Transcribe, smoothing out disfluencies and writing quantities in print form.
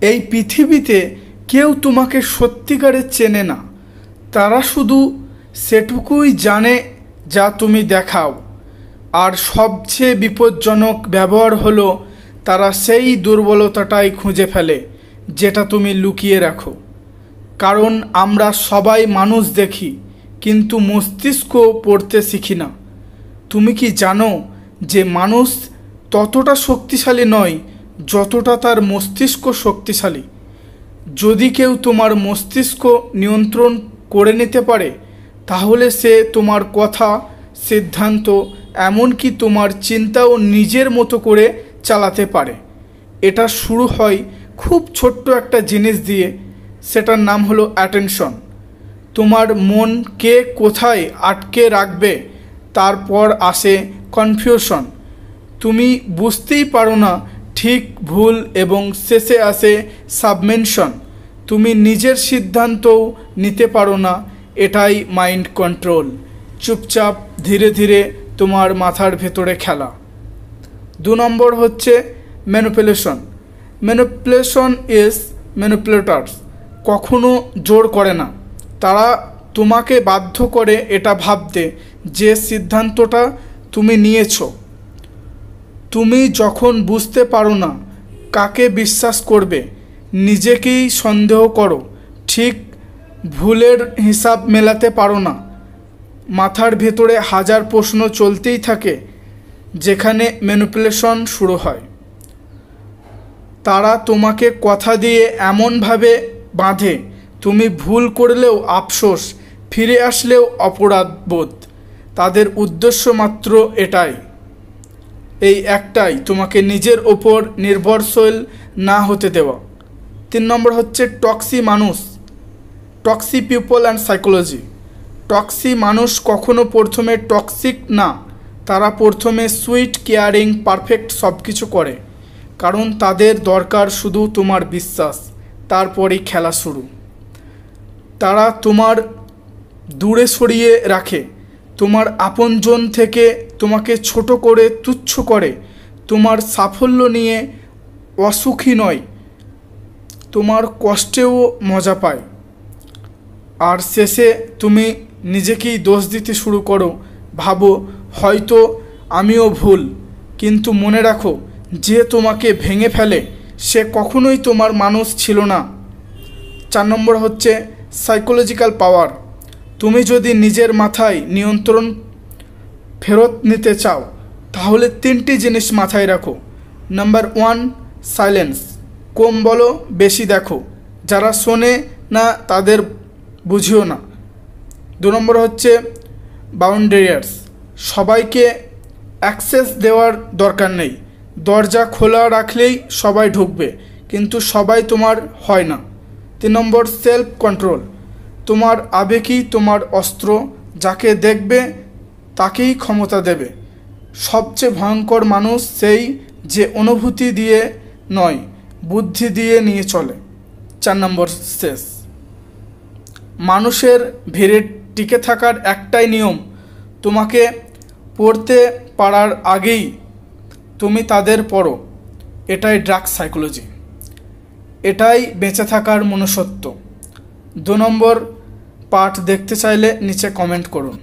এই পৃথিবীতে কেউ তোমাকে সত্যিকারে চেনে না, তারা শুধু সেটুকুই জানে যা তুমি দেখাও। আর সবচেয়ে বিপজ্জনক ব্যবহার হলো তারা সেই দুর্বলতাটাই খুঁজে ফেলে যেটা তুমি লুকিয়ে রাখো। কারণ আমরা সবাই মানুষ দেখি, কিন্তু মস্তিষ্ক পড়তে শিখি না। তুমি কি জানো যে মানুষ ততটা শক্তিশালী নয় যতটা তার মস্তিষ্ক শক্তিশালী? যদি কেউ তোমার মস্তিষ্ক নিয়ন্ত্রণ করে নিতে পারে, তাহলে সে তোমার কথা, সিদ্ধান্ত, এমনকি তোমার চিন্তাও নিজের মতো করে চালাতে পারে। এটা শুরু হয় খুব ছোট্ট একটা জিনিস দিয়ে, সেটার নাম হলো অ্যাটেনশন। তোমার মন কে কোথায় আটকে রাখবে, তারপর আসে কনফিউশন। তুমি বুঝতেই পারো না ঠিক ভুল, এবং শেষে আসে সাবমেনশন। তুমি নিজের সিদ্ধান্তও নিতে পারো না। এটাই মাইন্ড কন্ট্রোল, চুপচাপ ধীরে ধীরে তোমার মাথার ভেতরে খেলা। 2 নম্বর হচ্ছে ম্যানিপুলেশন। ম্যানিপুলেশন ইজ ম্যানিপুলেটরস কখনো জোর করে না, তারা তোমাকে বাধ্য করে এটা ভাবতে যে সিদ্ধান্তটা তুমি নিয়েছো। তুমি যখন বুঝতে পারো না কাকে বিশ্বাস করবে, নিজেকেই সন্দেহ করো, ঠিক ভুলের হিসাব মেলাতে পারো না, মাথার ভেতরে হাজার প্রশ্ন চলতেই থাকে, যেখানে ম্যানিপুলেশন শুরু হয়। তারা তোমাকে কথা দিয়ে এমনভাবে বাঁধে, তুমি ভুল করলেও আফসোস, ফিরে আসলেও অপরাধ বোধ। তাদের উদ্দেশ্য মাত্র এটাই, এই একটাই, তোমাকে নিজের ওপর নির্ভরশীল না হতে দেওয়া। 3 নম্বর হচ্ছে টক্সি মানুষ, টক্সি পিপল অ্যান্ড সাইকোলজি। টক্সি মানুষ কখনো প্রথমে টক্সিক না, তারা প্রথমে সুইট, কেয়ারিং, পারফেক্ট সব কিছু করে, কারণ তাদের দরকার শুধু তোমার বিশ্বাস, তারপরেই খেলা শুরু। তারা তোমার দূরে সরিয়ে রাখে, তোমার আপনজন থেকে তোমাকে ছোট করে তুচ্ছ করে, তোমার সাফল্য নিয়ে অসুখী নয়, তোমার কষ্টেও মজা পায়। আর শেষে তুমি নিজেকেই দোষ দিতে শুরু করো, ভাবো হয়তো আমিও ভুল। কিন্তু মনে রাখো, যে তোমাকে ভেঙে ফেলে সে কখনোই তোমার মানুষ ছিল না। 4 নম্বর হচ্ছে সাইকোলজিক্যাল পাওয়ার। তুমি যদি নিজের মাথায় নিয়ন্ত্রণ ফেরত নিতে চাও, তাহলে 3টি জিনিস মাথায় রাখো। Number 1, silence. কম বলো, বেশি দেখো। যারা শোনে না তাদের বুঝিও না। 2 নম্বর হচ্ছে বাউন্ডারিয়াস। সবাইকে অ্যাক্সেস দেওয়ার দরকার নেই। দরজা খোলা রাখলেই সবাই ঢুকবে, কিন্তু সবাই তোমার হয় না। 3 নম্বর সেলফ কন্ট্রোল। তোমার আবেগই তোমার অস্ত্র, যাকে দেখবে তাকেই ক্ষমতা দেবে। সবচেয়ে ভয়ঙ্কর মানুষ সেই যে অনুভূতি দিয়ে নয়, বুদ্ধি দিয়ে নিয়ে চলে। 4 নম্বর শেষ। মানুষের ভিড়ে টিকে থাকার একটাই নিয়ম, তোমাকে পড়তে পারার আগেই তুমি তাদের পড়ো। এটাই ড্রাগ সাইকোলজি, এটাই বেঁচে থাকার মনুষ্যত্ব। 2 নম্বর পার্ট দেখতে চাইলে নিচে কমেন্ট করুন।